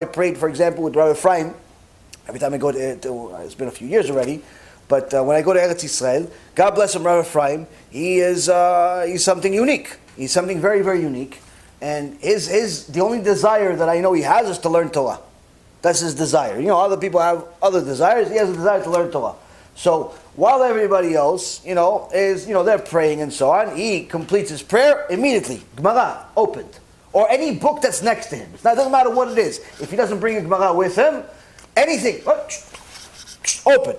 I prayed, for example, with Rabbi Ephraim. Every time I go to it's been a few years already, but when I go to Eretz Yisrael, God bless him, Rabbi Ephraim, he's something unique. He's something very, very unique. And the only desire that I know he has is to learn Torah. That's his desire. Other people have other desires. He has a desire to learn Torah. So while everybody else, is they're praying and so on, he completes his prayer immediately. Gemara opened, or any book that's next to him. It doesn't matter what it is. If he doesn't bring a Gemara with him, anything open.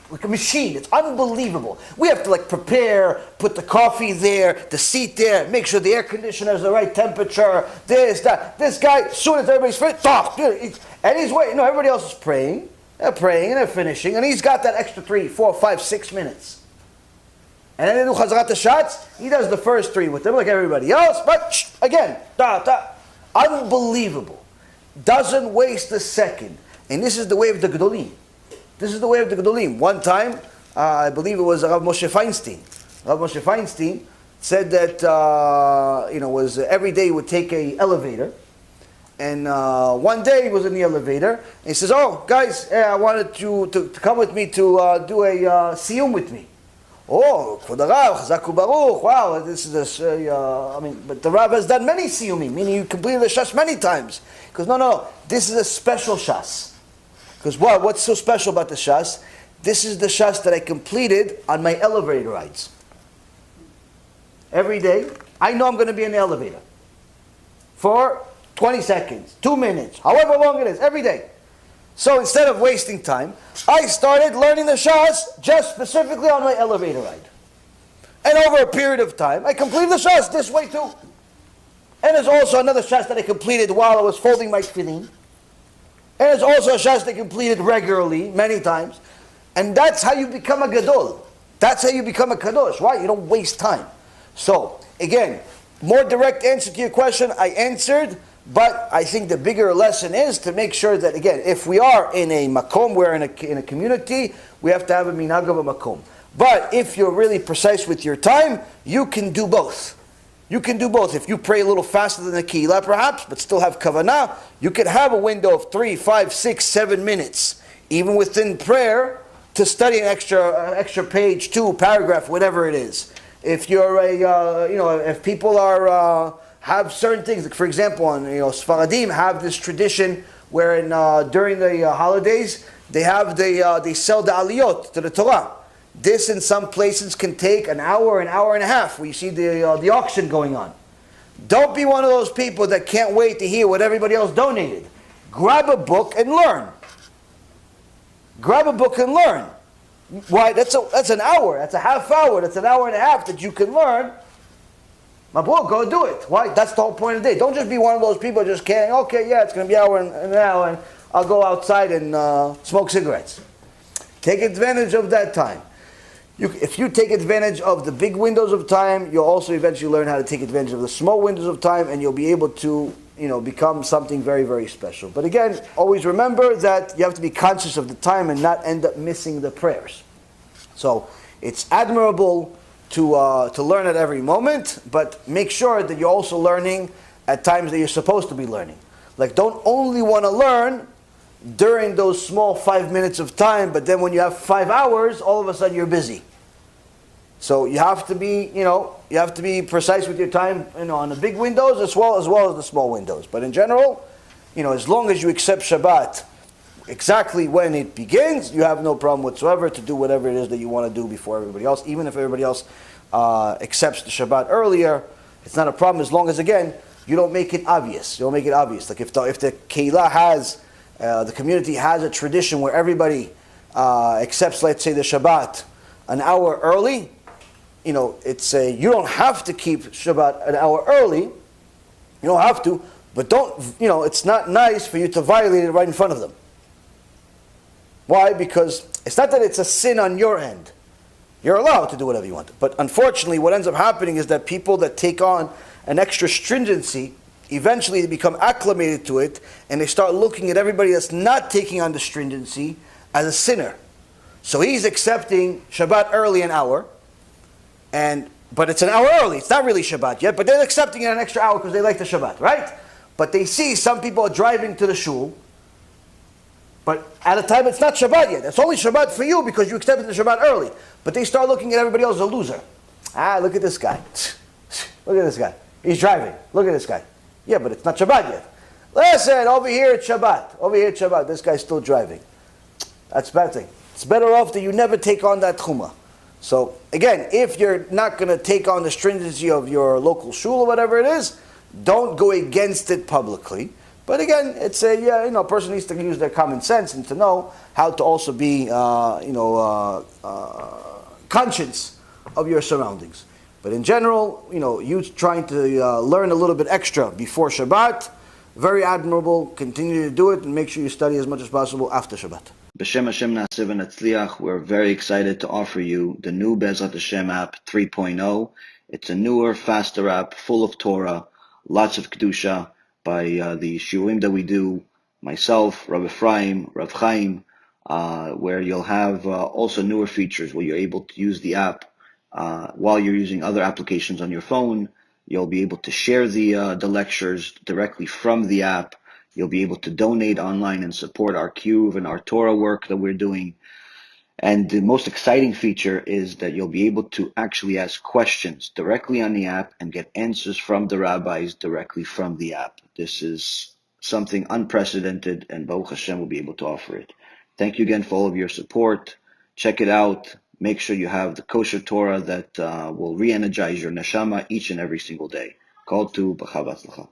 Like a machine. It's unbelievable. We have to prepare, put the coffee there, the seat there, make sure the air conditioner is the right temperature, this, that. This guy, as soon as everybody's finished, and he's waiting. Everybody else is praying. They're praying and they're finishing, and he's got that extra 3, 4, 5, 6 minutes. And then they do Chazarat Hashatz. He does the first 3 with them like everybody else, but again, unbelievable. Doesn't waste a second. And this is the way of the Gedolim. This is the way of the Gedolim. One time, I believe it was Rav Moshe Feinstein. Rav Moshe Feinstein said that was every day he would take an elevator, and one day he was in the elevator, and he says, "Oh, guys, I wanted you to come with me to do a siyum with me." Oh, Kvod Rav, Chazak Baruch. Wow, this is but the Rav has done many siyumim, meaning you completed the shas many times. Because no, this is a special shas. Because what's so special about the shas? This is the shas that I completed on my elevator rides. Every day, I know I'm going to be in the elevator for 20 seconds, 2 minutes, however long it is, every day. So instead of wasting time, I started learning the shas just specifically on my elevator ride. And over a period of time, I completed the shas this way too. And there's also another shas that I completed while I was folding my tefillin. And there's also a shas that I completed regularly, many times. And that's how you become a gadol. That's how you become a kadosh. Why? You don't waste time. So, again, more direct answer to your question, I answered. But I think the bigger lesson is to make sure that, again, if we are in a makom, we're in a community, we have to have a minhag of a makom. But if you're really precise with your time, you can do both. You can do both. If you pray a little faster than the keilah, perhaps, but still have kavanah, you could have a window of 3, 5, 6, 7 minutes, even within prayer, to study an extra page, 2 paragraph, whatever it is. If you're if people are have certain things, like for example, Sfaradim have this tradition wherein during the holidays they sell the aliyot to the Torah. This in some places can take an hour and a half, where you see the auction going on. Don't be one of those people that can't wait to hear what everybody else donated. Grab a book and learn. Grab a book and learn. Why? That's an hour. That's a half hour. That's an hour and a half that you can learn. My boy, go do it. Why? That's the whole point of the day. Don't just be one of those people just can't. Okay, yeah, it's going to be an hour and an hour, and I'll go outside and smoke cigarettes. Take advantage of that time. If you take advantage of the big windows of time, you'll also eventually learn how to take advantage of the small windows of time, and you'll be able to, become something very, very special. But again, always remember that you have to be conscious of the time and not end up missing the prayers. So it's admirable to learn at every moment, but make sure that you're also learning at times that you're supposed to be learning. Like, don't only want to learn during those small 5 minutes of time, but then when you have 5 hours, all of a sudden you're busy. So you have to be, precise with your time, on the big windows as well as the small windows. But in general, as long as you accept Shabbat exactly when it begins, you have no problem whatsoever to do whatever it is that you want to do before everybody else. Even if everybody else accepts the Shabbat earlier, it's not a problem as long as, again, you don't make it obvious. You don't make it obvious. Like if the Keilah has, the community has a tradition where everybody accepts, let's say, the Shabbat an hour early, you don't have to keep Shabbat an hour early. You don't have to, but it's not nice for you to violate it right in front of them. Why? Because it's not that it's a sin on your end. You're allowed to do whatever you want. But unfortunately, what ends up happening is that people that take on an extra stringency, eventually they become acclimated to it, and they start looking at everybody that's not taking on the stringency as a sinner. So he's accepting Shabbat early an hour, but it's an hour early. It's not really Shabbat yet, but they're accepting it an extra hour because they like the Shabbat, right? but they see some people are driving to the shul, but at a time it's not Shabbat yet. It's only Shabbat for you because you accepted the Shabbat early. But they start looking at everybody else as a loser. Look at this guy. Look at this guy. He's driving. Look at this guy. Yeah, but it's not Shabbat yet. Listen, over here it's Shabbat. Over here it's Shabbat. This guy's still driving. That's a bad thing. It's better off that you never take on that chumrah. So, again, if you're not going to take on the stringency of your local shul or whatever it is, don't go against it publicly. But again, it's a person needs to use their common sense and to know how to also be conscious of your surroundings. But in general, you trying to learn a little bit extra before Shabbat, very admirable. Continue to do it and make sure you study as much as possible after Shabbat. B'Shem Hashem Na'aseh v'Natzliach, we're very excited to offer you the new Be'ezrat Hashem app 3.0. It's a newer, faster app full of Torah, lots of Kedusha, by the Shiurim that we do, myself, Rav Ephraim, Rav Chaim, where you'll have also newer features where you're able to use the app while you're using other applications on your phone. You'll be able to share the lectures directly from the app. You'll be able to donate online and support our Kiruv and our Torah work that we're doing. And the most exciting feature is that you'll be able to actually ask questions directly on the app and get answers from the rabbis directly from the app. This is something unprecedented, and Baruch Hashem will be able to offer it. Thank you again for all of your support. Check it out. Make sure you have the kosher Torah that will re-energize your neshama each and every single day. Call to B'chava Tzlacha.